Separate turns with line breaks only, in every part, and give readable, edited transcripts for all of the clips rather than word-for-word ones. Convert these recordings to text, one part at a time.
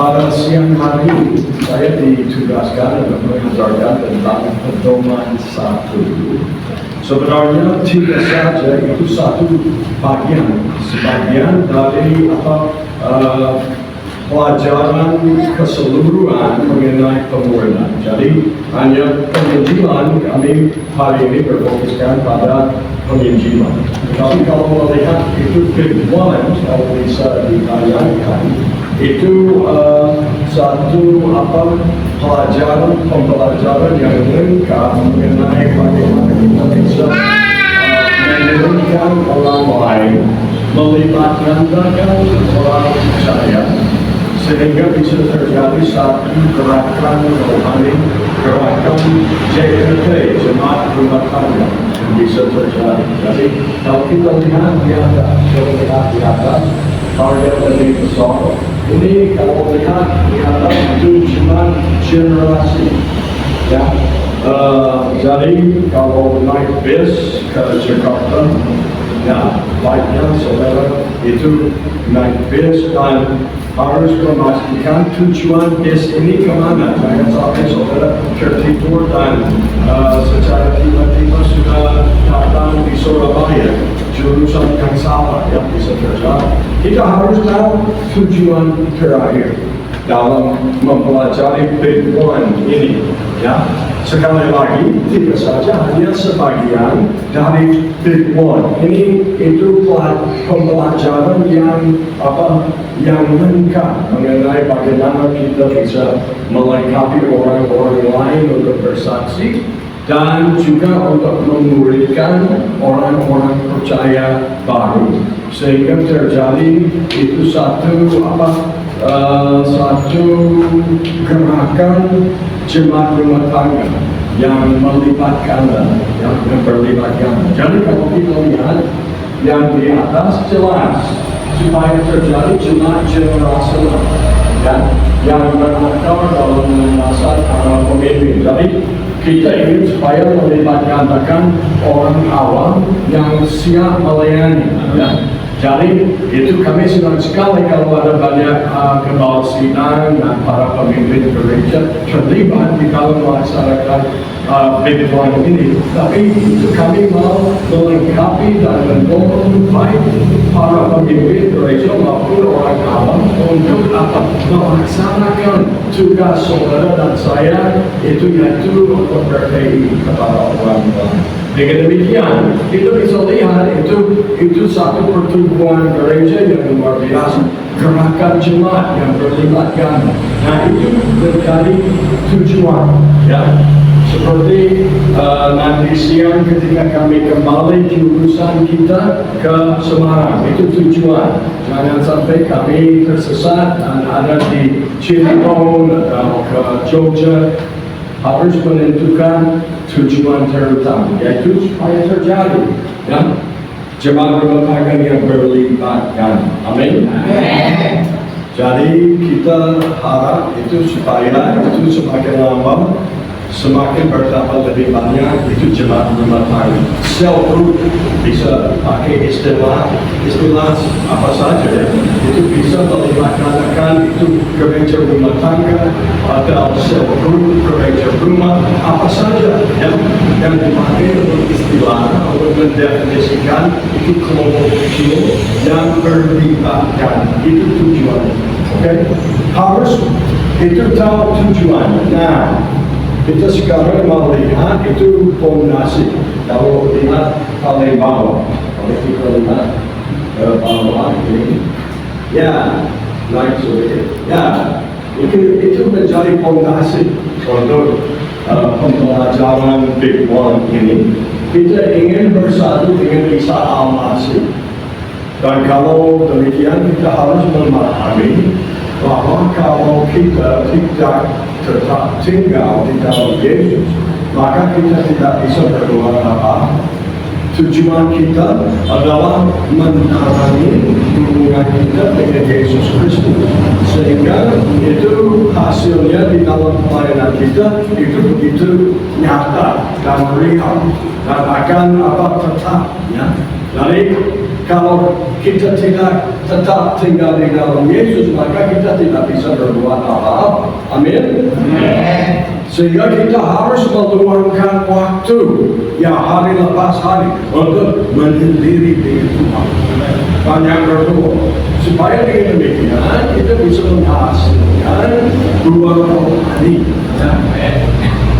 pada siang hari saya ditugaskan untuk mengajarkan tentang pedoman satu. Sebenarnya tidak saja itu satu sebagian dari pelajaran keseluruhan mengenai pemulihan. Jadi hanya penginjilan kami hari ini berfokuskan pada penginjilan. Tapi kalau melihat itu big one, kalau bisa dibayangkan, itu satu pembelajaran yang lengkap mengenai bagaimana kita bisa menurunkan orang lain, melibatkan orang percaya, sehingga bisa terjadi satu gerakan rohani, gerakan JRT, Jemaat Rumah Tangga, yang bisa terjadi. Jadi kalau kita lihat di atas, target lebih besar. Ini kalau lihat di atas itu cuma generasi. Ya. Jadi kalau naik bis ke Jakarta, ya baiknya saudara itu naik bis dan harus memastikan tujuan bis ini kemana. Jangan sampai saudara tertidur dan secara tiba-tiba sudah datang di Surabaya, jurusan yang salah yang bisa terjadi. Kita harus tahu tujuan terakhir dalam mempelajari big one ini. Ya, sekali lagi tidak saja hanya sebagian dari big one. Ini itu pembelajaran yang lengkap mengenai bagaimana kita bisa melengkapi orang-orang lain untuk bersaksi dan juga untuk memuridkan orang-orang percaya baru, sehingga terjadi itu satu gerakan jemaat rumah tangga yang melibatkan, yang berlibatkan. Jadi kalau kita lihat yang di atas jelas supaya terjadi jemaat generasional dan yang berakar dalam masa para pemimpin. Jadi kita ingin supaya melibatkan orang awam yang siap melayani. Ya. Jadi itu kami senang sekali kalau ada banyak kepala sidang dan para pemimpin gereja terlibat di dalam melaksanakan big one ini. Tapi itu kami mau melengkapi dan mendorong baik para pemimpin gereja maupun orang awam untuk melaksanakan tugas saudara dan saya, itu yaitu untuk berbagi kepada orang lain. Dengan demikian, kita bisa lihat itu satu pertumbuhan gereja yang luar biasa, gerakan jemaat yang berlibatkan. Nah, itu menjadi tujuan. Ya, seperti nanti siang ketika kami kembali jurusan kita ke Semarang, itu tujuan. Jangan sampai kami tersesat dan ada di Cirebon atau ke Jogja. Harus menentukan tujuan terutama, yaitu supaya terjadi jemaat rumah tangga yang berlibatkan. Amin. Jadi kita harap itu supaya itu semakin lama semakin bertambah lebih banyak itu jemaat rumah tangga. Self group bisa pakai istilah apa saja ya. Itu bisa melibatkan itu gereja rumah tangga atau self group gereja rumah apa saja yang dipakai untuk istilah untuk mendefinisikan itu kelompok kecil yang berlibatkan. Itu tujuan. Oke? Harus itu tahu tujuan. Nah, kita sekarang melihat itu fondasi. Kalau lihat paling bawah, kalau kita lihat bawah ini, ya naik sedikit. Ya, itu menjadi fondasi untuk pembelajaran big one ini. Kita ingin bersatu dengan Isa Al-Masih. Dan kalau demikian kita harus memahami bahwa kalau kita tidak tetap tinggal di dalam Yesus, maka kita tidak bisa berbuat apa. Tujuan kita adalah menjalani hubungan kita dengan Yesus Kristus, sehingga itu hasilnya di dalam pelayanan kita itu begitu nyata dan real dan akan tetap. Ya. Jadi Kalau kita tidak tetap tinggal di dalam Yesus, maka kita tidak bisa berbuat apa-apa. Amin. Sehingga kita harus meluangkan waktu yang hari lepas hari untuk menyendiri dengan Tuhan. Banyak berdoa supaya dengan demikian kita bisa menghasilkan buah rohani.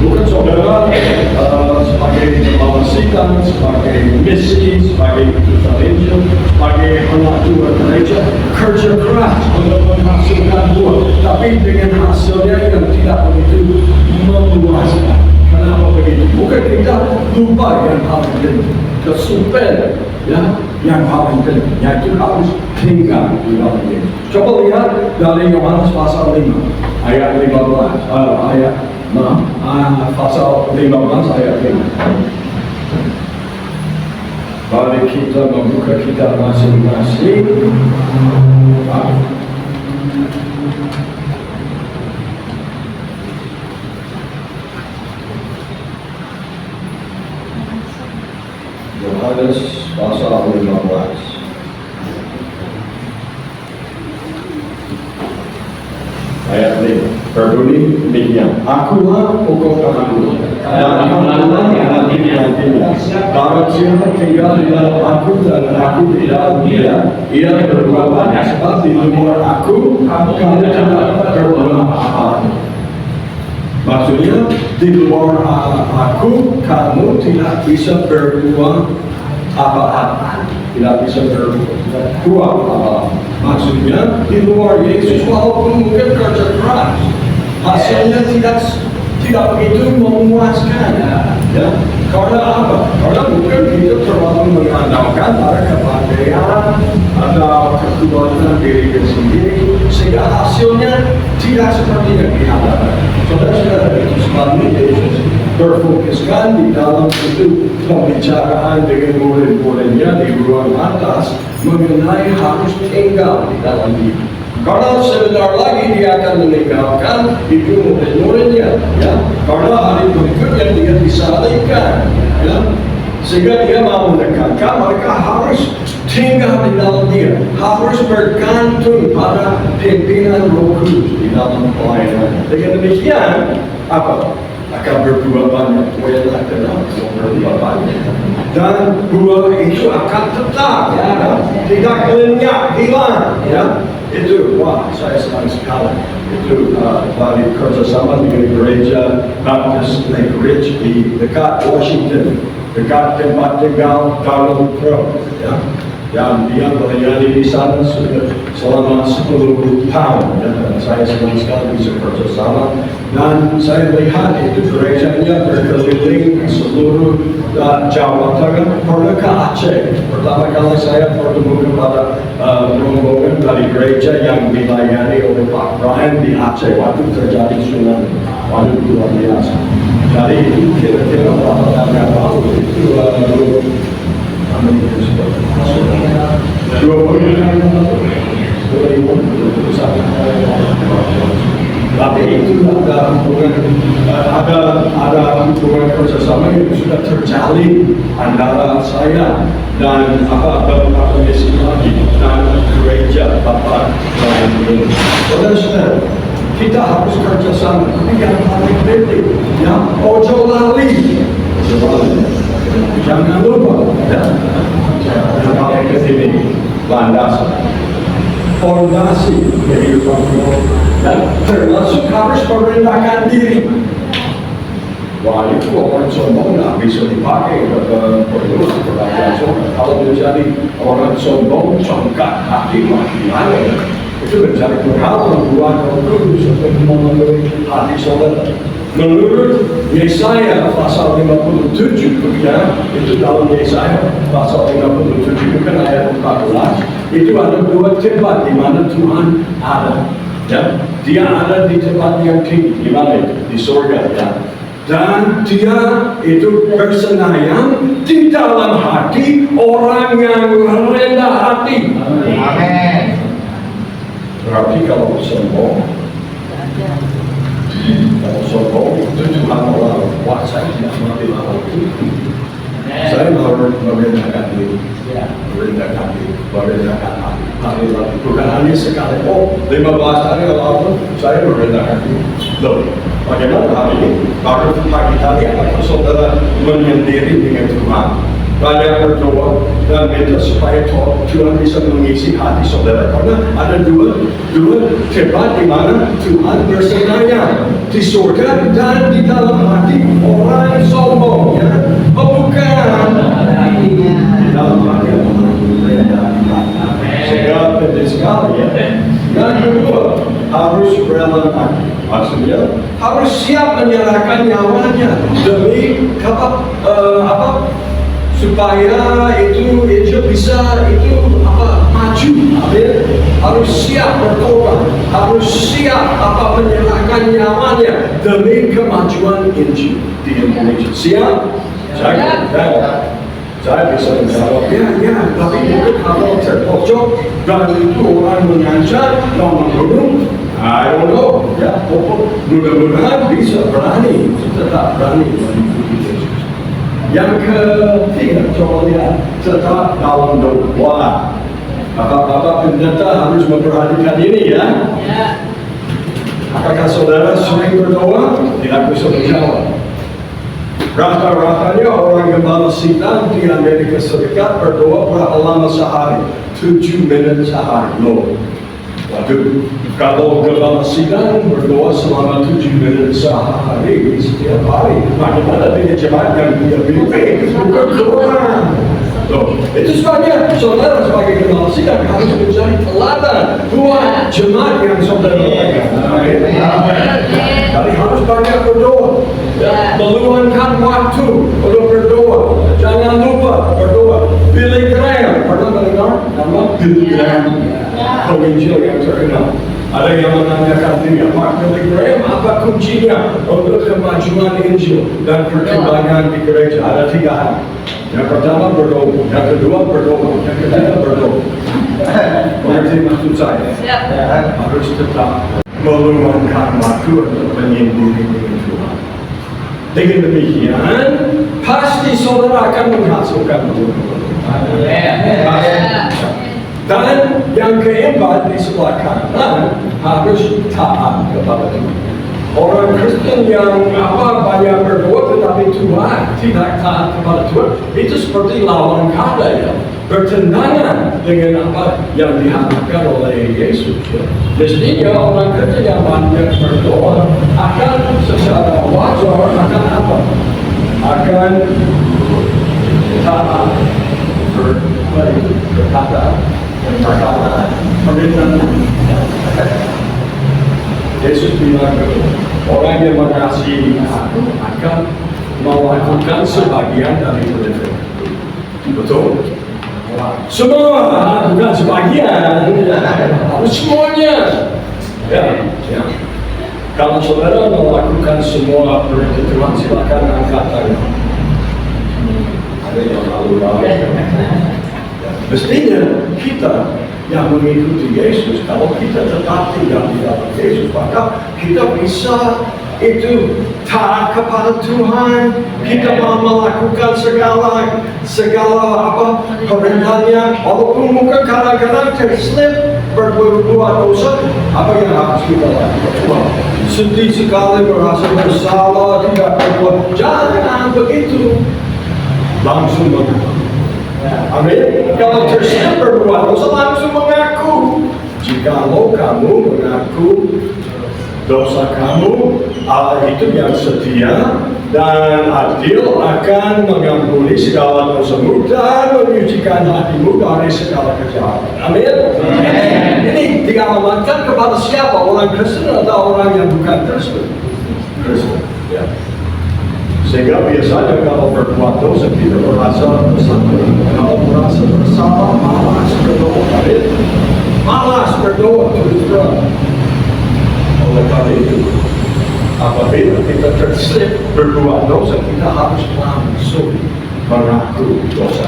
Bukan saudara sebagai jemaat sidang, sebagai misi, sebagai utusan Injil, sebagai anak tua gereja, kerja keras untuk menghasilkan buah, tapi dengan hasilnya yang tidak begitu memuaskan. Kenapa begitu? Bukan kita lupa yang paling penting, kesupen yang paling penting, yaitu harus tinggal di dalam Yesus. Coba lihat dari Yohanes pasal 5 ayat 15 pasal 15 ayat 5. Mari kita membuka kitab masing-masing. Yohanes pasal 15. Ayat 5 berbunyi demikian, Akulah pokok kehidupan dan akulah yang tinggal. Barang siapa tinggal di dalam aku dan aku di dalam dia, ia berbuat banyak, sebab di luar aku kamu tidak berbuat apa-apa. Maksudnya di luar aku kamu tidak bisa berbuat apa-apa, tidak bisa berbuat apa-apa. Maksudnya di luar Yesus walaupun mungkin kerja keras, hasilnya tidak begitu memuaskan. Ya, karena apa? Karena mungkin kita terlalu mengandalkan pada kepandaian atau kekuatan diri sendiri, sehingga hasilnya tidak seperti yang diharapkan. Saudara-saudara, itu sebabnya Yesus berfokuskan di dalam itu pembicaraan dengan murid-muridnya di ruang atas mengenai harus tinggal di dalam dia. Karena sebentar lagi dia akan meninggalkan itu murid-muridnya, ya. Karena hari berikutnya dia disalibkan, ya. Sehingga dia mau menekankan mereka harus tinggal di dalam dia, harus bergantung pada pimpinan Roh Kudus di dalam pelayanan. Dengan demikian, apa? Akan berbuah banyak, buahlah kenal berbuah banyak, dan buah itu akan tetap, ya, tidak lenyap, hilang, ya. Itu, wah, saya senang sekali. Itu dari kerjasama dengan gereja Baptist Lake Ridge di dekat Washington, dekat tempat tinggal Donald Trump, ya. Dan dia melayani di sana sudah selama 10 tahun, ya. Dan saya senang sekali bisa kerjasama. Dan saya lihat itu gerejanya berkeliling ke seluruh Jawa Tengah, pernah ke Aceh. Pertama kali saya bertemu kepada rombongan dari gereja yang dilayani oleh Pak Brian di Aceh waktu terjadi tsunami. Waduh, luar biasa. Jadi itu kira-kira berapa tahun yang lalu itu 2021. Tapi itu ada hubungan kerjasama yang sudah terjalin antara saya dan beberapa misi lagi dan gereja Bapak dan ini. Saudara-saudara, kita harus kerjasama. Ini yang paling penting. Yang ojo lali. Jangan lupa, ya. Yang paling penting landasan, fondasi kehidupan kita. Dan termasuk harus merendahkan diri. Wah, itu orang sombong nggak bisa dipakai untuk perbuatan sombong. Kalau menjadi orang sombong, congkak hati, gimana ya? Itu menjadi penghalang buat Roh Kudus untuk memenuhi hati saudara. Menurut Yesaya pasal 57, ya, itu dalam Yesaya pasal 57 bukan ayat 14, itu ada dua tempat di mana Tuhan ada. Ya, dia ada di tempat yang tinggi, di mana itu? Di surga, ya. Dan dia itu bersenayang di dalam hati orang yang rendah hati. Amin. Berarti kalau sombong itu Tuhan Allah, wah saya tidak mengambil hal itu. Saya mau merendahkan diri, merendahkan diri, merendahkan hati lagi. Bukan hanya sekali, 15 hari lalu saya merendahkan diri. Loh, bagaimana hari ini? Baru pagi tadi apakah saudara menyendiri dengan Tuhan? Banyak berdoa dan minta supaya Tuhan bisa mengisi hati saudara. Karena ada dua tempat di mana Tuhan bersenaya, di surga dan di dalam hati orang sombong. Ya. Bukan di dalam hati orang sehingga penting sekali ya. Yang kedua, harus rela mati. Maksudnya harus siap menyerahkan nyawanya demi supaya itu bisa maju. Harus siap bertobat, harus siap menyerahkan nyawanya demi kemajuan Injil di Indonesia. Siap? Saya bisa menjawab, ya, tapi mungkin kalau terpojok dan itu orang mengancam, membunuh, I don't know. Ya, mudah-mudahan bisa berani, tetap berani mengikuti Yesus. Yang ketiga, coba lihat, tetap dalam doa. Bapak-bapak pendeta harus memperhatikan ini ya. Apakah saudara sering berdoa? Tidak bisa menjawab. Rata-ratanya orang gembala sidang di Amerika Serikat berdoa berapa lama sehari? 7 menit sehari. Loh. Waduh, kalau gembala sidang berdoa selama 7 menit sehari setiap hari, bagaimana dengan jemaat yang dia pimpin? Bukan kurang. Loh, itu sebabnya saudara sebagai gembala sidang harus menjadi teladan buat jemaat yang saudara lakukan. Jadi harus banyak berdoa. Meluangkan waktu untuk berdoa. Jangan lupa berdoa. Billy Graham, pernah mendengar nama Billy Graham? Penginjil yang terkenal. Ada yang menanyakan dia, Pak Billy Graham, apa kuncinya untuk kemajuan Injil dan perkembangan di gereja? Ada 3 hal. Yang pertama berdoa, yang kedua berdoa, yang ketiga berdoa. Mengerti maksud saya? Harus tetap meluangkan waktu untuk menyendiri dengan Tuhan. Dengan demikian, pasti saudara akan menghasilkan Tuhan. Dan yang keempat di sebelah kanan harus taat kepada Tuhan. Orang Kristen yang banyak berdoa tetapi Tuhan tidak taat kepada Tuhan, itu seperti lawan kata ya, bertentangan dengan apa yang diharapkan oleh Yesus. Mestinya orang Kristen yang banyak berdoa akan secara wajar akan akan taat berkata perintah. Yesus bilang orang yang mengasihi aku akan melakukan sebagian dari perintah. Betul? Semua, bukan sebagian, harus semuanya. Ya. Kalau saudara melakukan semua perintah Tuhan, silakan angkat tangan. Ada yang lalu-lalu. Mestinya kita yang mengikuti Yesus, kalau kita tetap tinggal di dalam Yesus, maka kita bisa itu taat kepada Tuhan. Kita mau melakukan segala perintahnya, walaupun mungkin kadang-kadang terslip berbuat dosa. Apa yang harus kita lakukan? Sedih sekali, merasa bersalah, tidak berbuat. Jangan begitu, langsung mengaku. Amin. Kalau terslip berbuat dosa, langsung mengaku. Jikalau kamu mengaku dosa kamu, Allah itu yang setia dan adil akan mengampuni segala dosamu dan menyucikan hatimu dari segala kejahatan. Amin. Ini dialamatkan kepada siapa? Orang Kristen atau orang yang bukan Kristen? Kristen. Ya. Sehingga biasanya kalau berbuat dosa kita merasa bersalah. Kalau merasa bersalah, malas berdoa. Malas berdoa terus terang. Oleh karena itu, apabila kita terslip berbuat dosa, kita harus langsung mengaku dosa.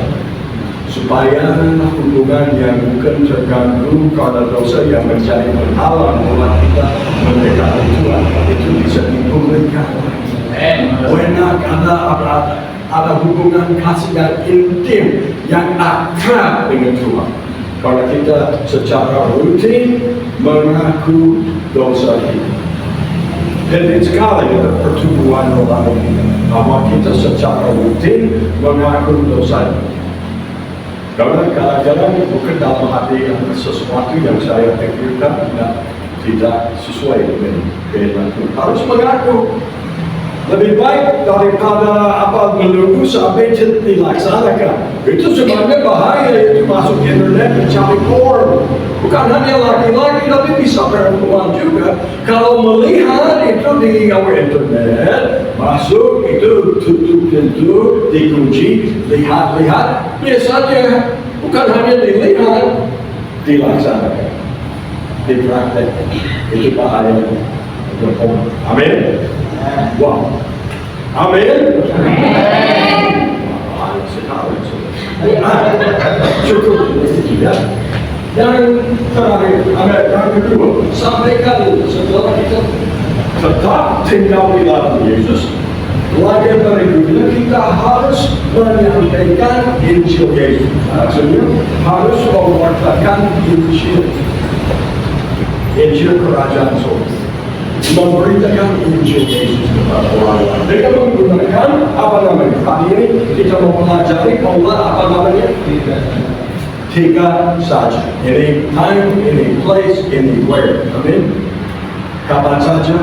Supaya hubungan yang bukan terganggu karena dosa yang menjadi penghalang buat kita mendekati Tuhan itu bisa dipulihkan. Enak ada ada hubungan kasih yang intim, yang akrab dengan Tuhan. Karena kita secara rutin mengaku dosa kita. Penting sekali pertumbuhan rohani bahwa kita secara rutin mengaku dosa. Karena kadang-kadang bukan dalam hati yang sesuatu yang saya pikirkan tidak sesuai dengan kehendak Tuhan. Harus mengaku. Lebih baik daripada menunggu sampai dilaksanakan. Itu sebenarnya bahaya, itu masuk internet mencari porn. Bukan hanya laki-laki, tapi bisa perempuan juga. Kalau melihat itu di internet, masuk itu tutup pintu, dikunci, lihat-lihat, biasanya bukan hanya dilihat, dilaksanakan, dipraktek. Itu bahaya. Amin. Wow. Amin. Cukup ya. Yang terakhir, yang kedua, sampaikan setelah kita tetap tinggal di dalam Yesus, lagi berikutnya kita harus menyampaikan Injil Yesus. Artinya harus mewartakan Injil kerajaan surga. Memberitakan Injil Yesus kepada orang lain dengan menggunakan hari ini kita mempelajari pola tiga saja. Ini time, ini place, ini where. Amin. Kapan saja,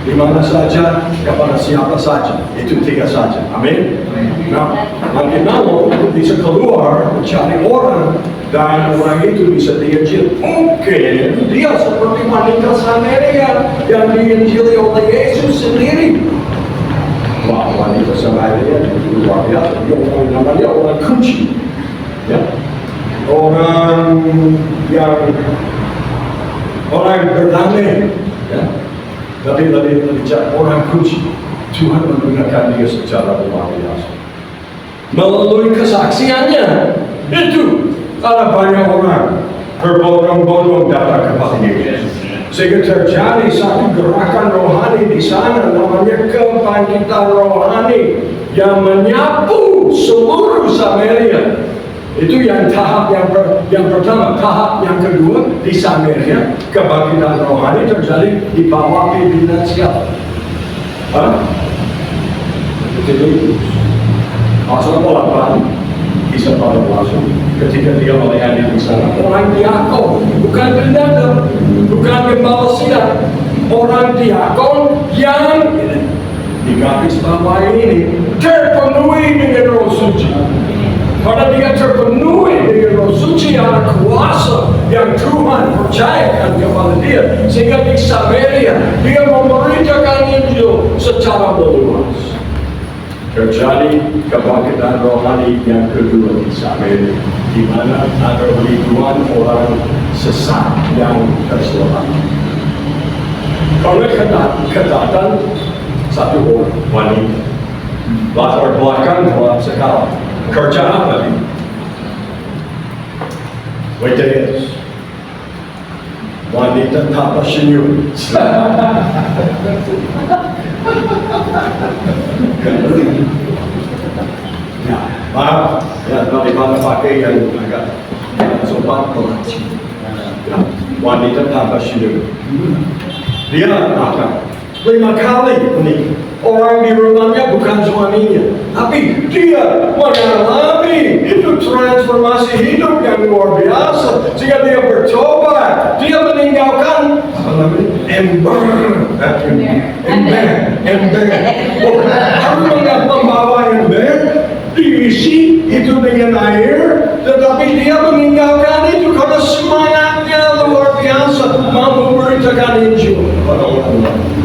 di mana saja, kepada siapa saja. Itu tiga saja. Amin. Nah, makin lama bisa keluar mencari orang dan orang itu bisa diinjil. Mungkin dia seperti wanita Samaria yang diinjili oleh Yesus sendiri. Wah, wanita Samaria itu luar biasa. Dia namanya orang kunci. Ya. Orang berdamai. Ya. Tapi lebih orang kunci. Tuhan menggunakan dia secara luar biasa. Melalui kesaksiannya itu ada banyak orang berbondong-bondong datang kepada Yesus. Sehingga terjadi satu gerakan rohani di sana namanya kebangkitan rohani yang menyapu seluruh Samaria. Itu yang tahap yang pertama. Tahap yang kedua di Samaria, kebangkitan rohani terjadi di bawah pimpinan siapa? Itu pasal 8 bisa pada langsung ketika dia melayani di sana. Orang diakon, bukan pendeta, bukan gembala sidang. Orang diakon yang di garis bawah ini terpenuhi dengan Roh Suci. Karena dia terpenuhi dengan Roh Suci, ada kuasa yang Tuhan percayakan kepada dia. Sehingga di Samaria dia memberitakan Injil secara meluas. Terjadi kebangkitan rohani yang kedua di Samaria, di mana ada ribuan orang sesat yang terselamatkan. Karena kedatan satu orang wanita, latar belakang gelap sekali. Kerja apa ini? WTS. Wanita tanpa senyum. Ya, maaf. Ya, bagaimana pakai yang agak sopan pelacur. Ya, wanita tanpa senyum. Dia akan 5 kali menikah. Orang di rumahnya bukan suaminya, tapi dia mengalami itu transformasi hidup yang luar biasa. Sehingga dia bertobat, dia meninggalkan ember. Harus membawa ember, diisi itu dengan air, tetapi dia meninggalkan itu karena semangatnya luar biasa, mau memberitakan Injil kepada orang lain.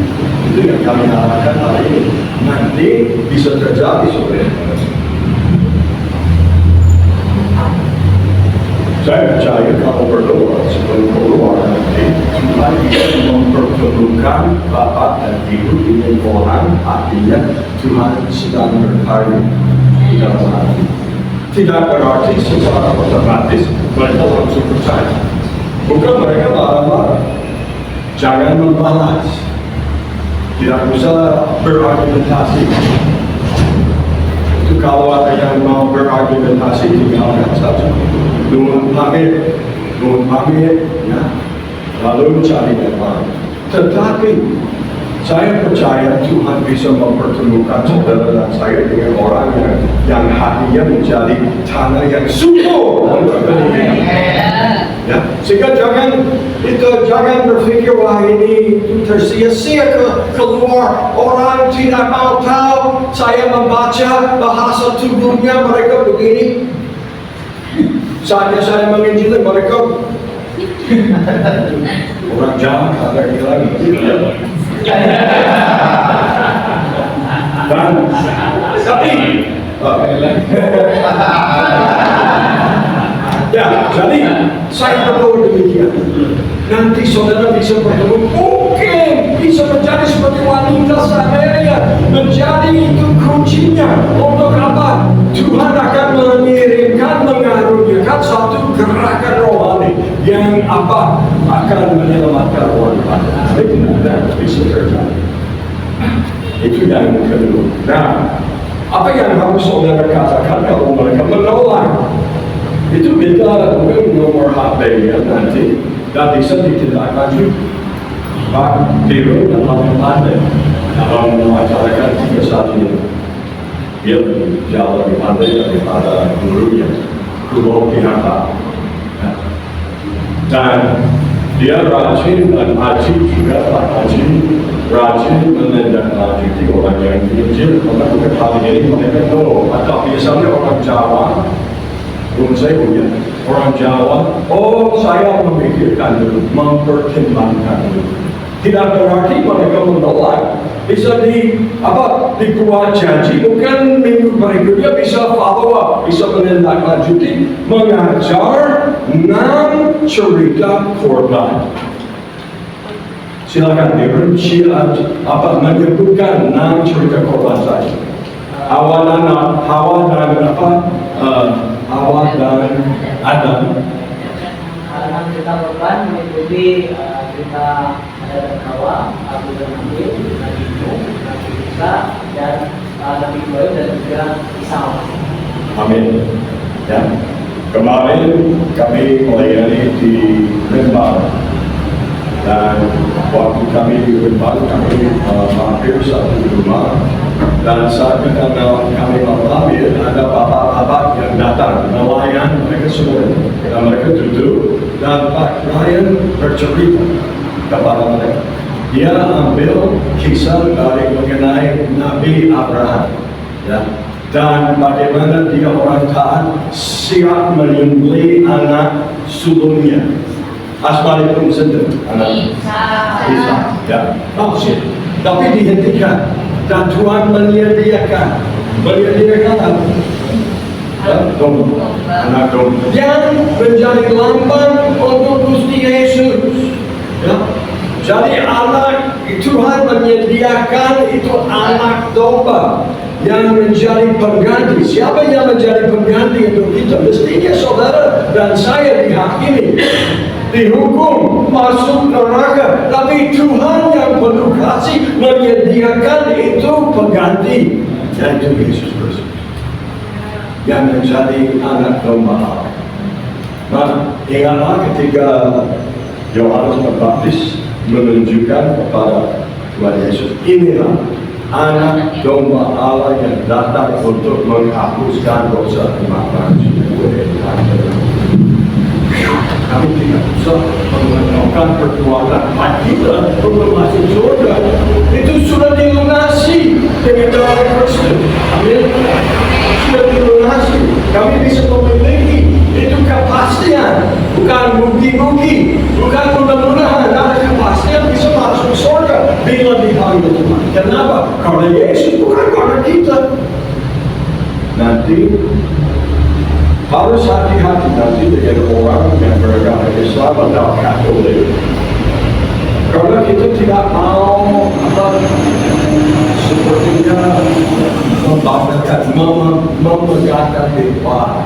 Itu yang kami harapkan hari ini. Nanti bisa terjadi sebenarnya. Saya percaya kalau berdoa sebelum keluar nanti, Tuhan bisa mempertemukan Bapak dan Ibu dengan orang, artinya Tuhan sedang berkarya di dalam hati. Tidak berarti secara otomatis mereka langsung percaya. Bukan mereka marah-marah. Jangan membalas. Tidak usah berargumentasi. Itu kalau ada yang mau berargumentasi, tinggalkan saja. Nuhun pamit, ya. Lalu cari yang lain. Tetapi saya percaya Tuhan bisa mempertemukan saudara dan saya dengan orang yang hatinya menjadi tanah yang subur untuk benih. Ya, sehingga jangan berpikir wah ini tersia-sia keluar, orang tidak mau tahu saya membaca bahasa tubuhnya mereka begini. Saatnya saya menginjili mereka orang Jawa ada lagi. Dan tapi ya, jadi saya berdoa demikian. Nanti saudara bisa bertemu, mungkin bisa menjadi seperti wanita Samaria, menjadi itu kuncinya untuk apa? Tuhan akan mengirimkan, mengaruniakan satu gerakan rohani yang apa? Akan menyelamatkan orang banyak. Itu tidak bisa terjadi. Itu yang kedua. Nah, apa yang harus saudara katakan kalau mereka menolak? Itu beda dengan nomor HP ya nanti dan bisa ditindaklanjuti. Pak Biro dan Pak Pandai dalam mengacarakan 31 ini, dia jauh lebih pandai daripada gurunya, guru pihak. Dan dia rajin dan ajib juga, Pak Haji rajin menindaklanjuti orang yang diinjil. Karena bukan hal ini mereka tahu. Atau biasanya orang Jawa, belum saya punya orang Jawa, saya memikirkan dulu, mempertimbangkan dulu. Tidak berarti mereka menolak. Bisa dibuat janji, mungkin minggu berikutnya bisa follow up, bisa menindaklanjuti, mengajar 6 cerita korban. Silakan dirinci menyebutkan 6 cerita korban saja. Hawa dan Adam.
Dalam cerita korban meliputi cerita ada Hawa, Abu dan Nabi, Nabi Nuh, Nabi Musa, dan Nabi Ibrahim dan juga Isa.
Amin. Ya. Kemarin kami melayani di Lembang dan waktu kami di Lembang kami mampir satu rumah. Dan saat kami mampir ada bapak-bapak yang datang nelayan mereka semua dan mereka duduk dan Pak Ryan bercerita kepada mereka. Dia ambil kisah dari mengenai Nabi Abraham, ya, dan bagaimana dia orang taat siap menyembelih anak sulungnya. Asmali pun sedang anak Isa, ya, tapi dihentikan. Dan Tuhan menyediakan anak domba yang menjadi lambang untuk Gusti Yesus. Ya. Jadi Tuhan menyediakan itu anak domba yang menjadi pengganti. Siapa yang menjadi pengganti untuk kita? Mestinya saudara dan saya dihakimi, dihukum, masuk neraka. Tapi Tuhan yang penuh kasih menyediakan itu pengganti, yaitu Yesus Kristus yang menjadi anak domba Allah. Nah, ingatlah ketika Yohanes Pembaptis menunjukkan kepada Tuhan Yesus, inilah anak domba Allah yang datang untuk menghapuskan dosa umat manusia. Kami tidak usah menggunakan perbuatan kita untuk masuk surga. Itu sudah dilunasi dengan darah Kristus. Amin. Sudah dilunasi. Kami bisa memiliki itu kepastian, bukan bukti-bukti, bukan mudah-mudahan. Ada kepastian bisa masuk surga bila dipanggil Tuhan. Kenapa? Karena Yesus, bukan karena kita. Nanti harus hati-hati nanti dengan orang yang beragama Islam atau Katolik. Karena kita tidak mau sepertinya membanggakan, memegahkan dewa.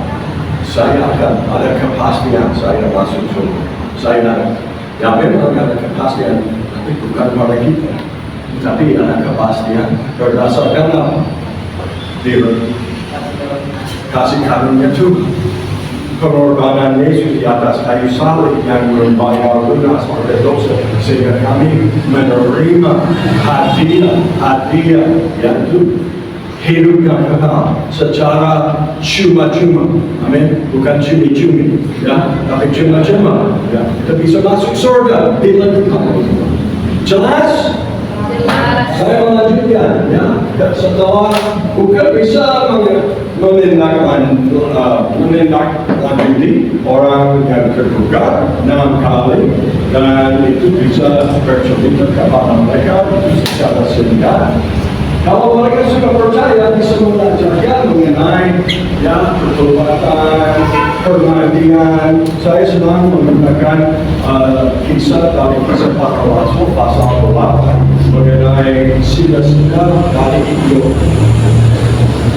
Saya akan ada kepastian saya masuk surga. Saya yang memang ada kepastian, tapi bukan pada kita. Tapi ada kepastian berdasarkan apa? kasih karunia Tuhan. Pengorbanan Yesus di atas kayu salib yang membayar lunas oleh dosa sehingga kami menerima hadiah yaitu hidup yang kekal secara cuma-cuma. Amin. Bukan cumi-cumi, ya, tapi cuma-cuma. Ya, kita bisa masuk surga bila Tuhan. Jelas? Saya melanjutkan, ya. Setelah bukan bisa menindaklanjuti orang yang tergugat 6 kali dan itu bisa bercerita kepada mereka itu secara singkat. Kalau mereka sudah percaya bisa mengajarkan mengenai ya pertobatan, permandian. Saya senang menggunakan kisah dari kisah para rasul pasal 8 mengenai sila-sila dari hidup.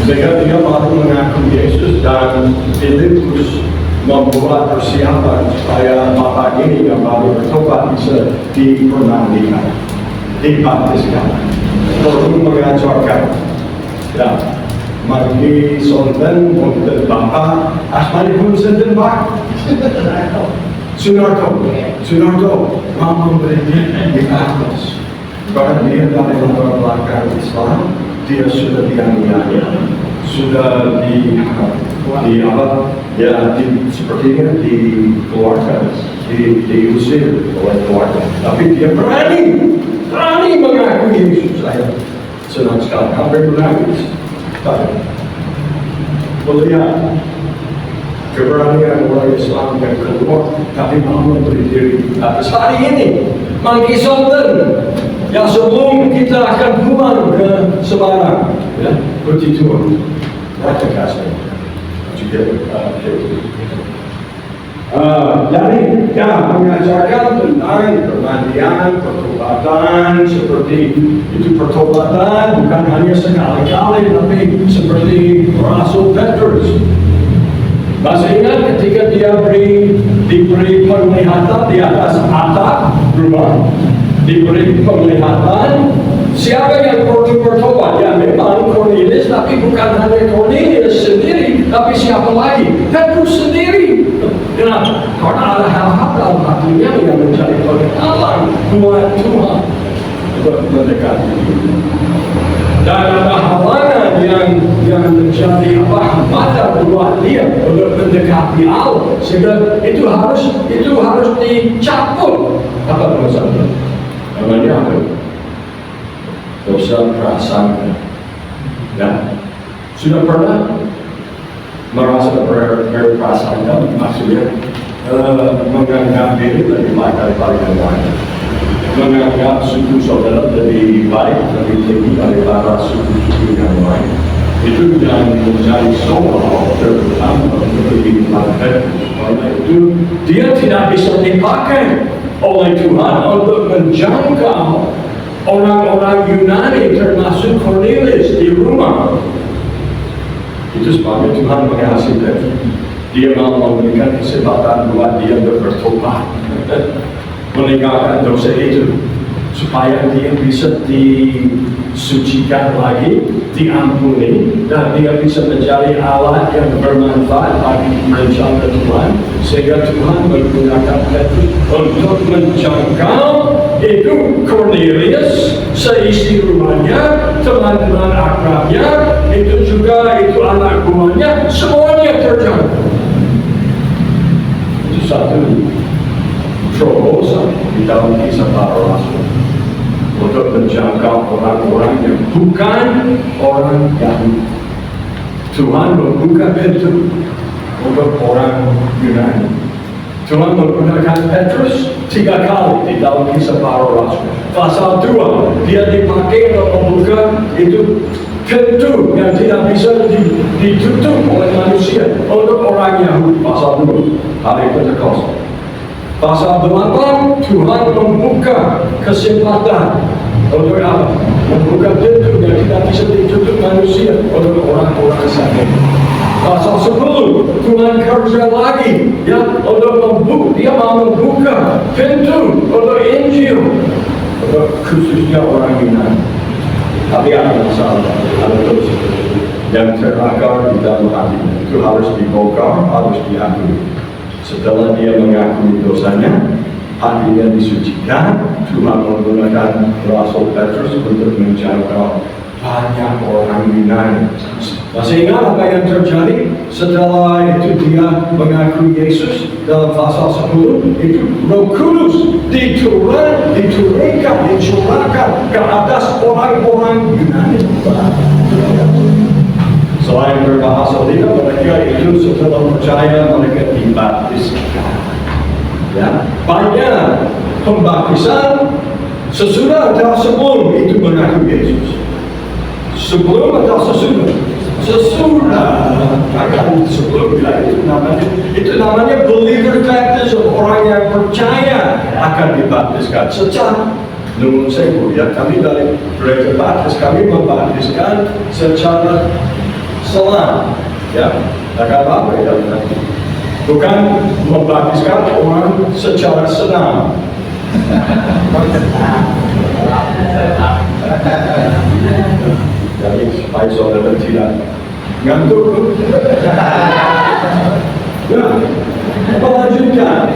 Sehingga dia baru mengaku Yesus dan Filipus membuat persiapan supaya mata ini yang baru bertobat bisa dipermandikan, dibaptiskan. Lalu mengajarkan, ya, mari sonten untuk Bapa, asmani pun sonten Pak, Sunarto, mau memberikan di atas. Karena dia dari latar belakang Islam, dia sudah dianiaya, sudah sepertinya dikeluarkan, diusir oleh keluarga. Tapi dia berani mengaku Yesus. Saya senang sekali, hampir menangis. Melihat keberanian orang Islam yang keluar, tapi mau memberi diri atas hari ini. Mangki Sonten, yang sebelum kita akan pulang ke Semarang, ya, puji Tuhan. Terima kasih. Jadi, ya, mengajarkan tentang permandian, pertobatan, seperti itu pertobatan bukan hanya sekali-kali, tapi seperti Rasul Petrus. Masih ingat ketika dia diberi penglihatan di atas atap rumah, diberi penglihatan siapa yang perlu bertobat? Ya memang Cornelius, tapi bukan hanya Cornelius sendiri, tapi siapa lagi? Petrus sendiri. Kenapa? Karena ada hal-hal dalam hatinya yang menjadi pengetahuan buat Tuhan untuk mendekati. Dan ada halangan yang menjadi hambatan buat dia untuk mendekati Allah, sehingga itu harus dicabut. Apa maksudnya? Namanya apa? Dosa prasangka. Ya, sudah pernah merasa berprasangka, maksudnya menganggap diri lebih baik daripada yang lain, menganggap suku saudara lebih baik, lebih tinggi daripada suku-suku yang lain. Itu yang menjadi soal terutama bagi Petrus. Karena itu dia tidak bisa dipakai oleh Tuhan untuk menjangkau orang-orang Yunani termasuk Cornelius di rumah. Itu sebabnya Tuhan mengasihi Petrus. Dia mau memberikan kesempatan buat dia bertobat, meninggalkan dosa itu, supaya dia bisa disucikan lagi, diampuni, dan dia bisa menjadi alat yang bermanfaat bagi rencana Tuhan, sehingga Tuhan menggunakan Petrus untuk menjangkau itu Cornelius, seisi rumahnya, teman-teman akrabnya, itu juga itu anak buahnya, semuanya terjangkau. Itu satu terobosan di dalam kisah para rasul untuk menjangkau orang-orang yang bukan orang Yahudi. Tuhan membuka pintu untuk orang Yunani. Tuhan menggunakan Petrus 3 kali di dalam kisah para rasul. Pasal 2, dia dipakai untuk membuka itu pintu yang tidak bisa ditutup oleh manusia untuk orang Yahudi. Pasal 2, hari Pentakosta. Pasal 8, Tuhan membuka kesempatan untuk apa? Membuka pintu yang tidak bisa ditutup manusia untuk orang-orang sakit. Pasal 10, Tuhan kerja lagi, ya, dia mau membuka pintu untuk Injil, untuk khususnya orang Yunani. Tapi ada masalah, ada dosa yang terakar di dalam hati. itu harus dibongkar, harus diakui. Setelah dia mengakui dosanya, hatinya disucikan, Tuhan menggunakan Rasul Petrus untuk menjangkau banyak orang Yunani. Masih ingat apa yang terjadi setelah itu dia mengakui Yesus dalam pasal 10? Itu Roh Kudus diturunkan, dicurahkan ke atas orang-orang Yunani. Selain berbahasa lidah, mereka itu setelah percaya mereka dibaptiskan. Ya, banyak pembaptisan sesudah atau sebelum itu mengakui Yesus. Sebelum atau sesudah? Sesudah. Bahkan sebelum bila itu namanya believer baptism, orang yang percaya akan dibaptiskan secara namun sewu. Ya, kami dari gereja baptis kami membaptiskan secara selam. Ya, agak apa ya? Bukan membaptiskan orang secara senang. Jadi supaya saudara tidak ngantuk. Ya, melanjutkan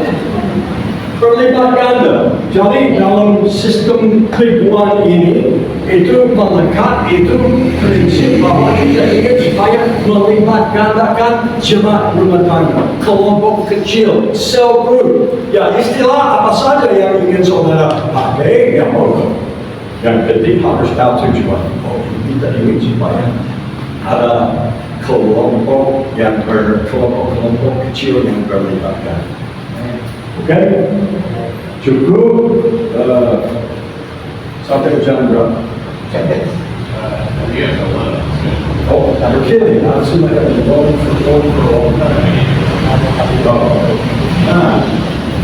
perlibat ganda. Jadi dalam sistem ribuan ini itu melekat itu prinsip bahwa kita ingin supaya melibat gandakan jemaat rumah tangga, kelompok kecil, cell group. Ya, istilah apa saja yang ingin saudara pakai, ya mau. Yang penting harus tahu tujuan. Oh, kita ingin supaya ada kelompok kelompok kecil yang berlibatkan. Oke, cukup sampai jam berapa? Oh, begini, harus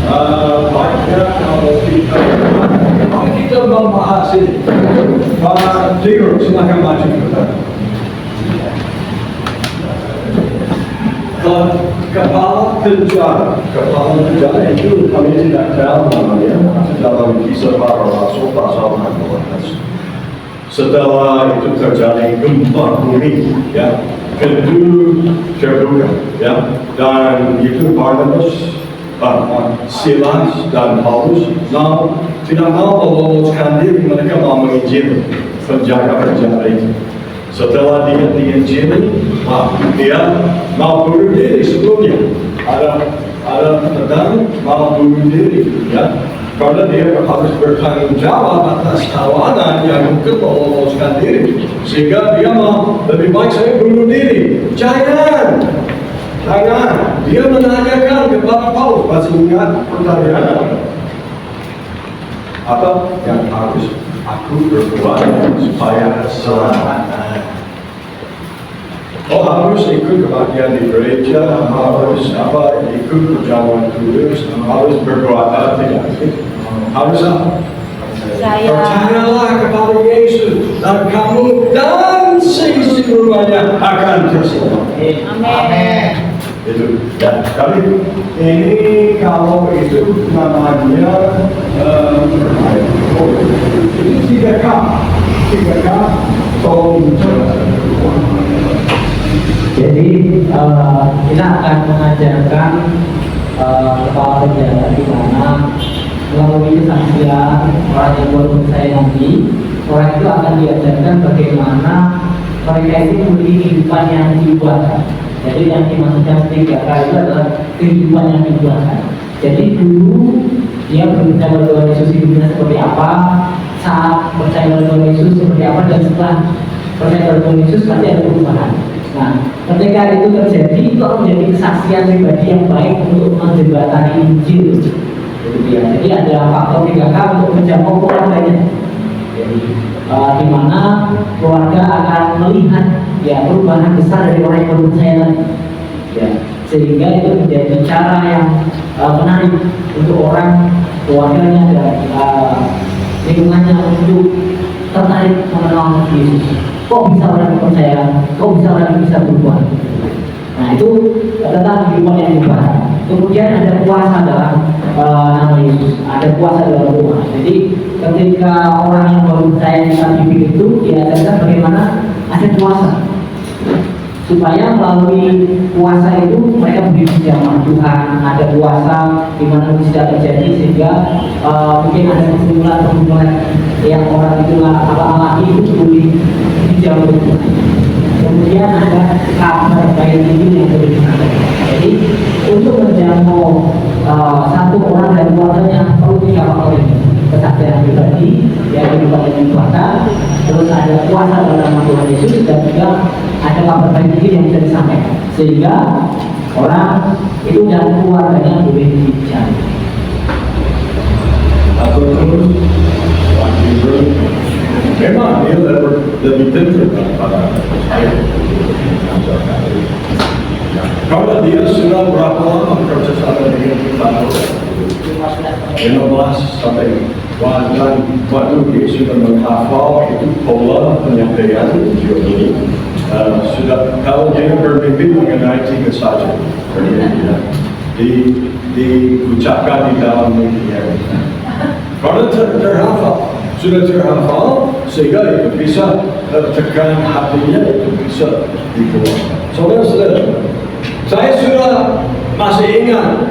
ada banyak kalau kita membahas ini, Pak Tigor, silakan maju ke depan. Kepala penjara itu kami tidak tahu namanya dalam kisah para rasul pasal 16. Setelah itu terjadi gempa bumi, ya, pintu terbuka, ya, dan itu Barnabas, Silas dan Paulus tidak mau meloloskan diri, mereka mau menginjil penjaga penjara itu. Setelah dia diinjili, dia mau bunuh diri sebelumnya. Ada pedang mau bunuh diri, ya, karena dia harus bertanggung jawab atas tawanan yang mungkin meloloskan diri, sehingga dia mau lebih baik saya bunuh diri. Jangan. Dia menanyakan kepada Paulus, masih ingat pertanyaan apa yang harus aku berbuat supaya selamat? Oh, harus ikut kebaktian di gereja, harus ikut perjamuan kudus, harus berbuat apa tidak? Harus apa? Percayalah kepada Yesus dan kamu dan seisi rumahnya akan terselamat.
Amin.
Itu ya, kali ini kalau itu namanya itu 3K tolong menjelaskan.
Jadi kita akan mengajarkan kepala penjara di mana melalui kesaksian orang yang baru percaya nanti, orang itu akan diajarkan bagaimana mereka itu memiliki kehidupan yang dibuatkan. Jadi yang dimaksudkan 3K itu adalah kehidupan yang dibuatkan. Jadi dulu dia percaya pada Tuhan Yesus hidupnya seperti apa, saat percaya pada Tuhan Yesus seperti apa, dan setelah percaya pada Tuhan Yesus pasti ada perubahan. Nah, ketika itu terjadi, itu akan menjadi kesaksian pribadi yang baik untuk menjembatani Injil. Jadi ada faktor 3K untuk menjangkau keluarganya. Jadi di mana keluarga akan melihat ya perubahan besar dari orang yang baru percaya tadi. Ya, sehingga itu menjadi cara yang menarik untuk orang keluarganya dan lingkungannya untuk tertarik mengenal Yesus. Kok bisa orang percaya? Kok bisa orang bisa berubah? Nah, itu tentang kehidupan yang berubah. Kemudian ada puasa dalam nama Yesus, ada puasa dalam rumah. Jadi ketika orang yang baru percaya di Bibel itu diajarkan bagaimana ada puasa supaya melalui puasa itu mereka berdiri sama Tuhan, ada puasa di mana bisa terjadi sehingga mungkin ada pergumulan yang orang itu alami itu boleh dijauh. Kemudian ada kabar baik ini yang boleh disampaikan. Jadi untuk menjangkau satu orang dan keluarganya perlu 3 faktor ini: kesaksian pribadi, yang kedua dengan puasa, terus ada puasa dalam nama Tuhan Yesus, dan juga ada kabar baik ini yang bisa disampaikan sehingga orang itu dan keluarganya boleh dicari.
Atau terus memang dia lebih pintar daripada saya. Kalau dia sudah berapa lama bekerja sama dengan kita? 15 sampai waktu dia sudah menghafal itu pola penyampaian video ini. Sudah kalau dia bermimpi mengenai 3 saja, diucapkan di dalam mimpinya. Kalau sudah terhafal sehingga itu bisa tekan hatinya, itu bisa dikeluarkan. Saudara-saudara, saya sudah masih ingat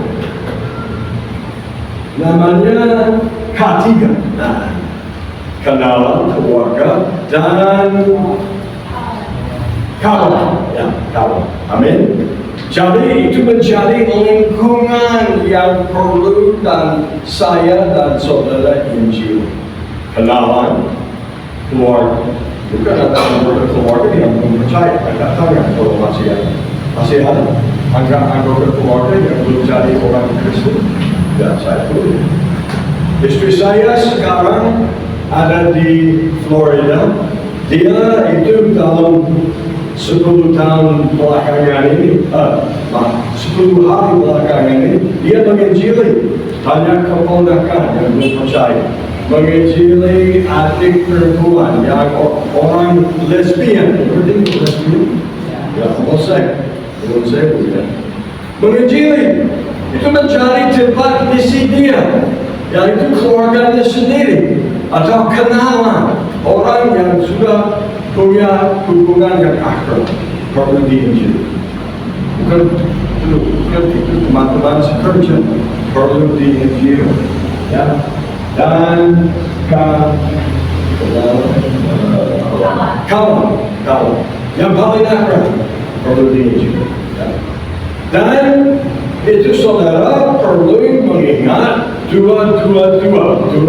namanya K3, kenalan keluarga dan kawan, ya kawan. Amin. Jadi itu menjadi lingkungan yang perlu dan saya dan saudara Injil. Kenalan keluarga, bukan ada keluarga yang belum percaya. Anda tahu yang kalau masih ada anggota keluarga yang belum jadi orang Kristen. Dan saya pun istri saya sekarang ada di Florida. Dia itu dalam 10 tahun belakangan ini, 10 hari belakangan ini, dia menginjili banyak keponakan yang belum percaya, menginjili adik perempuan yang orang lesbian, berarti lesbian, ya homoseks, bukan, menginjili. Itu menjadi tempat misi dia, yaitu keluarganya sendiri atau kenalan orang yang sudah punya hubungan yang akrab perlu diinjil. Bukan itu teman-teman sekerja perlu diinjil, ya. Dan kawan yang paling akrab perlu diinjil, ya. Dan itu saudara perlu mengingat 2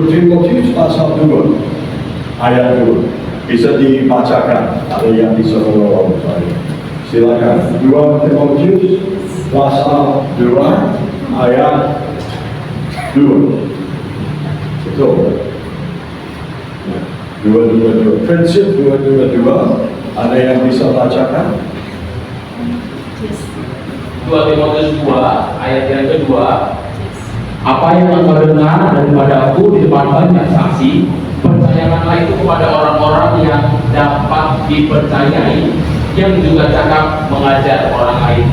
Timotius pasal 2 ayat 2. Bisa dibacakan, ada yang bisa menolong saya. Silakan. 2 Timotius pasal 2 ayat 2. Betul. 2. Prinsip 2. Ada yang bisa bacakan?
2 Timotius 2 ayat yang kedua, apa yang engkau dengar daripada aku di depan banyak saksi, percayakanlah itu kepada orang-orang yang dapat dipercayai, yang juga cakap mengajar orang lain.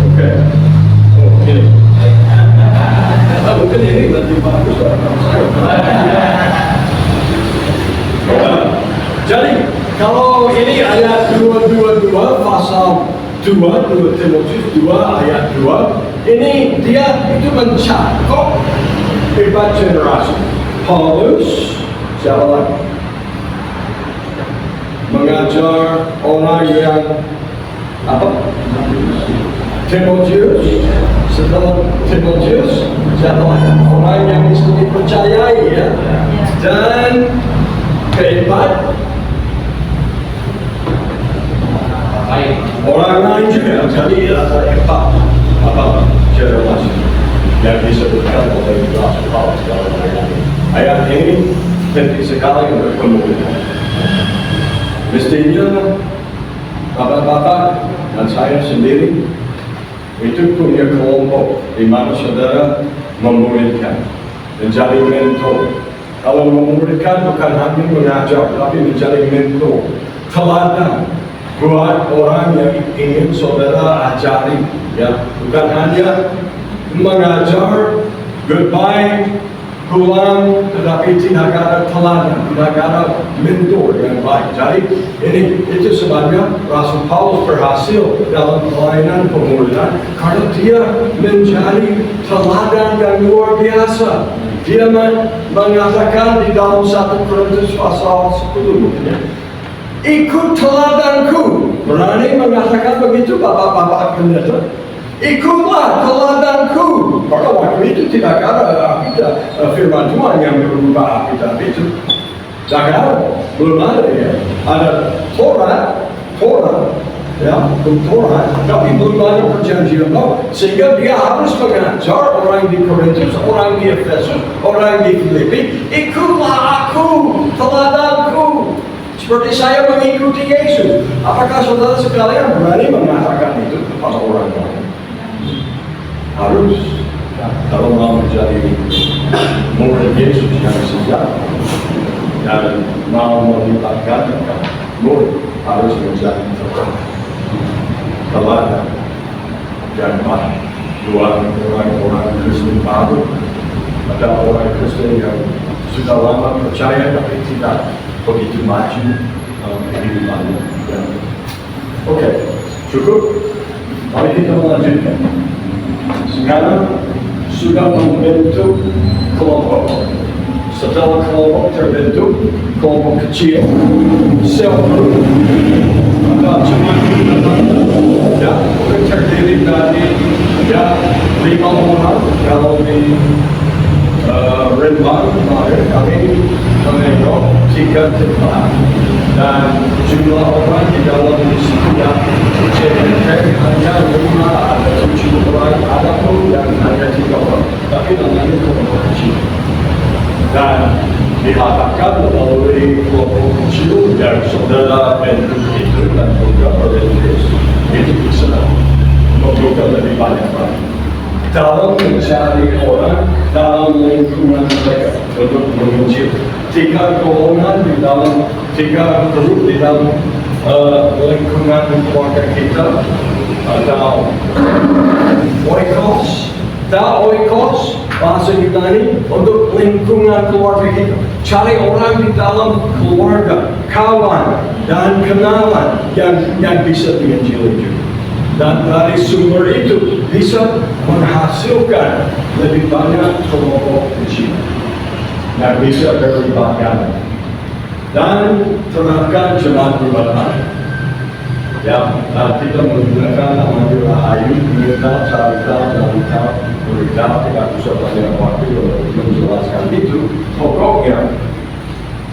Oke. Mungkin ini lebih bagus. Jadi kalau ini ayat 2 pasal 2 Timotius 2 ayat 2, ini dia itu mencakup 4 generasi. Paulus, siapa lagi? Mengajar orang yang apa? Timotius. Setelah Timotius, siapa lagi? Orang yang bisa dipercayai, ya. Dan keempat, orang lain juga. Jadi ada 4 generasi yang disebutkan oleh Rasul Paulus dalam ayat ini. Ayat ini penting sekali untuk kemudian. Mestinya bapak-bapak dan saya sendiri itu punya kelompok di mana saudara memuridkan, menjadi mentor. Kalau memuridkan bukan hanya mengajar, tapi menjadi mentor, teladan buat orang yang ingin saudara ajari, ya, bukan hanya mengajar goodbye pulang tetapi tidak ada teladan, tidak ada mentor yang baik. Jadi itu sebabnya Rasul Paulus berhasil dalam pelayanan pemulihan karena dia menjadi teladan yang luar biasa. Dia mengatakan di dalam 1 Korintus pasal 10, ikut teladanku. Berani mengatakan begitu Bapak-bapak pendeta? Ikutlah teladanku. Karena waktu itu tidak ada firman Tuhan yang berubah Alkitab itu. Tidak ada, belum ada ya. Ada Torah, ya, Torah, tapi belum ada perjanjian baru. Sehingga dia harus mengajar orang di Korintus, orang di Efesus, orang di Filipi, ikutlah aku, teladanku. Seperti saya mengikuti Yesus. Apakah saudara sekalian berani mengatakan itu kepada orang lain? Harus. Kalau mau menjadi murid Yesus yang sejati dan mau melibatkan murid, harus menjadi teladan dan baik. Dua orang Kristen baru, ada orang Kristen yang sudah lama percaya tapi tidak begitu maju kehidupannya. Oke, cukup. Mari kita melanjutkan. Sekarang sudah membentuk kelompok. Setelah kelompok terbentuk, kelompok kecil, sel group, ada cuma ya, terdiri dari ya 5 orang kalau di Renbang kemarin kami menengok 3 tempat dan jumlah orang di dalam setiap CNT hanya 5 atau 7 orang, ada pun yang hanya 3 orang, tapi namanya kelompok kecil. Dan diharapkan melalui kelompok kecil yang saudara bentuk itu dan juga berbentuk itu bisa membuka lebih banyak orang dalam mencari orang dalam lingkungan mereka untuk menguji 3 golongan di dalam 3 grup di dalam lingkungan keluarga kita atau oikos. Oikos bahasa Yunani untuk lingkungan keluarga kita. Cari orang di dalam keluarga, kawan dan kenalan yang bisa diinjili juga. Dan dari sumber itu bisa menghasilkan lebih banyak kelompok kecil yang bisa berlibatkan dan terapkan jemaat berbahan. Ya, kita menggunakan namanya Rahayu, Mirta, Carita, Dalita, Berita, tidak bisa banyak waktu untuk menjelaskan itu. Pokoknya,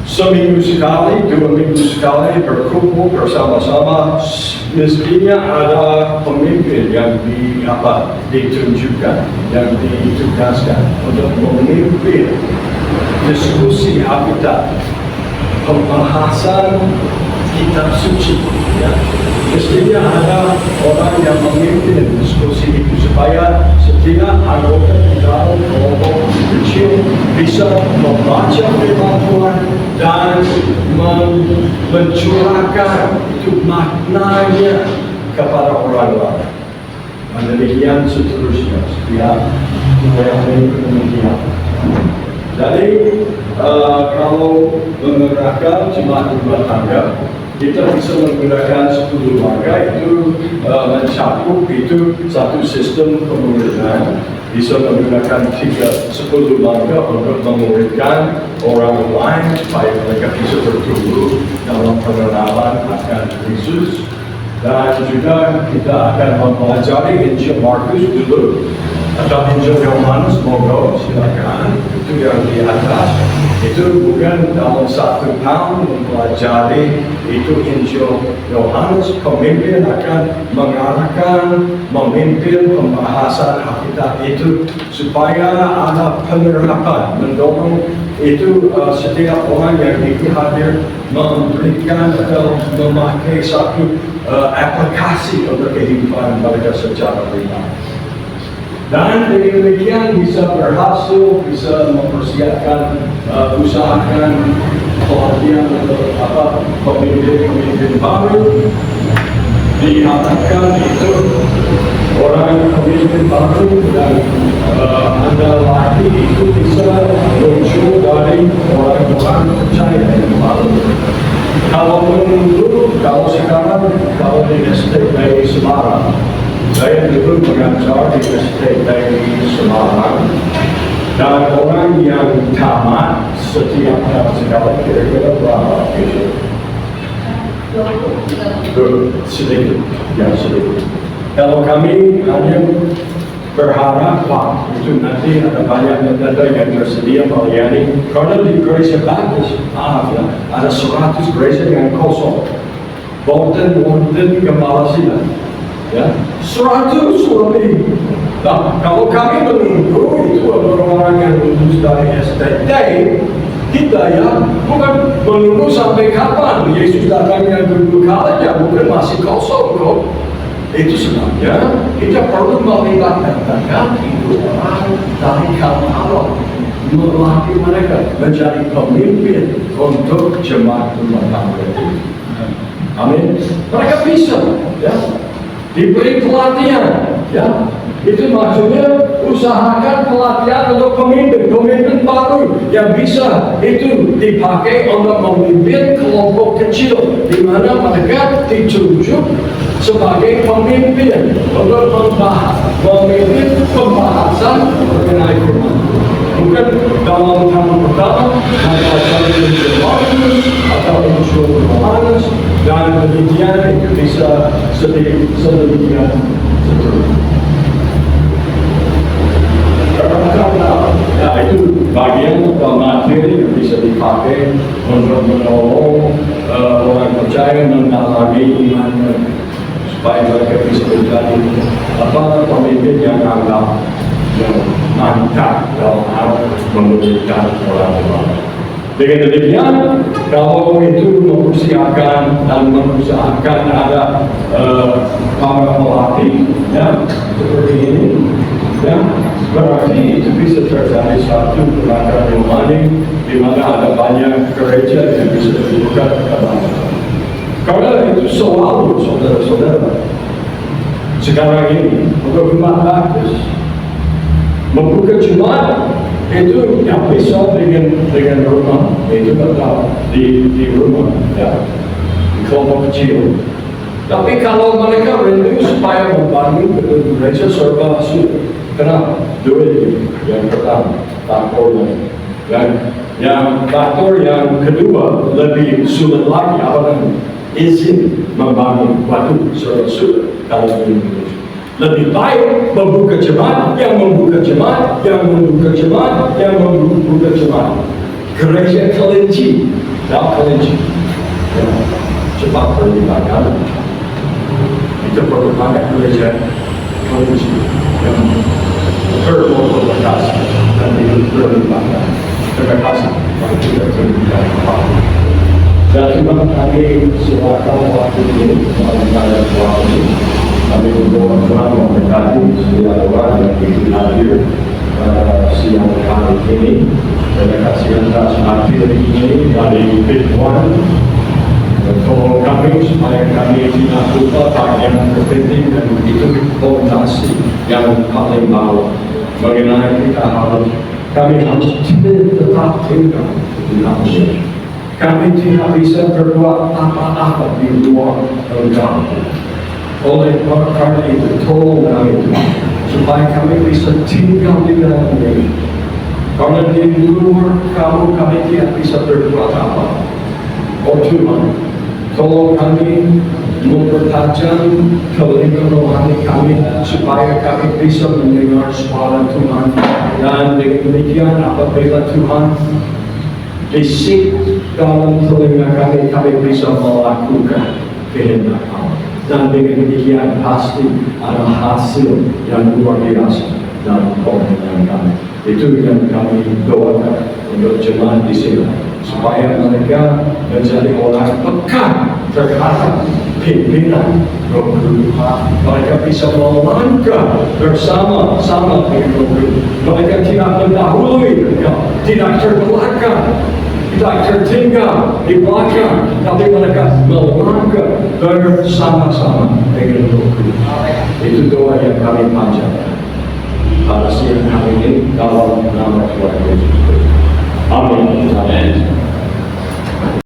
seminggu sekali, 2 minggu sekali berkumpul bersama-sama, mestinya ada pemimpin yang ditunjukkan, yang ditugaskan untuk memimpin diskusi Alkitab, pembahasan kitab suci. Ya. Mestinya ada orang yang memimpin diskusi itu supaya setiap anggota di dalam kelompok kecil bisa membaca firman Tuhan dan mencurahkan itu maknanya kepada orang lain. Dan demikian seterusnya setiap yang demikian. Jadi kalau menggerakkan jemaat rumah tangga, kita bisa menggunakan 10 warga itu mencakup itu satu sistem pemuridan. Bisa menggunakan 10 warga untuk memuridkan orang lain supaya mereka bisa bertumbuh dalam pengenalan akan Yesus. Dan juga kita akan mempelajari Injil Markus dulu atau Injil Yohanes, monggo silakan. Itu yang di atas. Itu bukan dalam 1 tahun mempelajari itu Injil Yohanes. Pemimpin akan mengarahkan, memimpin pembahasan Alkitab itu supaya ada penerapan, mendorong itu setiap orang yang ikut hadir memberikan atau memakai satu aplikasi untuk kehidupan mereka secara pribadi. Dan dengan demikian bisa berhasil, bisa mempersiapkan, usahakan pelatihan untuk pemimpin baru diharapkan itu orang pemimpin baru dan anda lagi itu bisa muncul dari orang-orang percaya yang baru. Kalau menurut, kalau sekarang, kalau di STP Semarang, saya dulu mengajar di STP Semarang, dan orang yang tamat setiap tahun sekali kira-kira berapa itu? Sedikit, ya sedikit. Kalau kami hanya berharap, wah, itu nanti ada banyak data yang tersedia melayani. Karena di gereja Baptis, ya, ada 100 gereja yang kosong. Wonten gembala sidang, ya, 100 lebih. Nah, kalau kami menunggu itu orang yang lulus dari STT, kita ya bukan menunggu sampai kapan Yesus datang yang kedua kalinya, bukan masih kosong kok. Itu sebabnya kita perlu melibatkan itu orang dari kaum Allah, melatih mereka menjadi pemimpin untuk jemaat rumah tangga itu. Amin. Mereka bisa, ya, diberi pelatihan, ya. Itu maksudnya usahakan pelatihan untuk pemimpin baru yang bisa itu dipakai untuk memimpin kelompok kecil di mana mereka ditunjuk sebagai pemimpin untuk memimpin pembahasan mengenai firman. Bukan dalam tahun pertama atau unsur Yohanes dan demikian itu bisa sedemikian seterusnya. Ya, itu bagian materi yang bisa dipakai untuk menolong orang percaya mendalami imannya supaya mereka bisa menjadi pemimpin yang anggap yang mantap dalam hal memberikan orang-orang. Dengan demikian, kalau itu mempersiapkan dan mengusahakan ada para pelatih, ya, seperti ini, ya, berarti itu bisa terjadi satu gerakan rohani di mana ada banyak gereja yang bisa dibuka kepada. Karena itu selalu saudara-saudara sekarang ini untuk umat Baptis membuka jemaat itu yang bisa dengan rumah itu tetap di rumah, ya, di kelompok kecil. Tapi kalau mereka rindu supaya membangun gereja serba sulit. Kenapa? Dua ini. Yang pertama, faktornya. Dan yang faktor yang kedua lebih sulit lagi, izin membangun waktu serba sulit kalau ini. Lebih baik membuka jemaat, yang membuka jemaat, yang membuka jemaat, yang membuka jemaat. Gereja kelinci, kelinci. Ya, cepat terlibatkan. Kita perlu banyak gereja kelinci yang bermobilitas dan berlibatkan. Terima kasih. Kita terlibatkan. Dan terima kami silakan waktu ini mengenai waktu ini. Kami berdoa Tuhan memberkati setiap orang yang hadir siang hari ini. Terima kasih atas hadir ini dari Firman. Tolong kami supaya kami tidak lupa bagian terpenting dan itu fondasi yang paling bawah. Bagaimana kami harus tetap tinggal di dalam Yesus. Kami tidak bisa berbuat apa-apa di luar engkau. Oleh karena itu, tolong kami supaya kami bisa tinggal di dalam Yesus. Karena di luar kami tidak bisa berbuat apa. Oh Tuhan, tolong kami mempertajam telinga rohani kami supaya kami bisa mendengar suara Tuhan. Dan dengan demikian apabila Tuhan bisik dalam telinga kami bisa melakukan kehendak Allah. Dan dengan demikian pasti ada hasil yang luar biasa dalam pemerintahan kami. Itu yang kami doakan untuk jemaat di sini supaya mereka menjadi orang peka terhadap pimpinan Roh Kudus. Mereka bisa melangkah bersama-sama dengan Roh Kudus. Mereka tidak mendahului, tidak terbelakang. tak tertinggal di belakang, tapi mereka melangkah bersama-sama dengan Roh Kudus. Itu doa yang kami panjatkan pada siang hari ini dalam nama Tuhan Yesus Kristus. Amin.
Amin.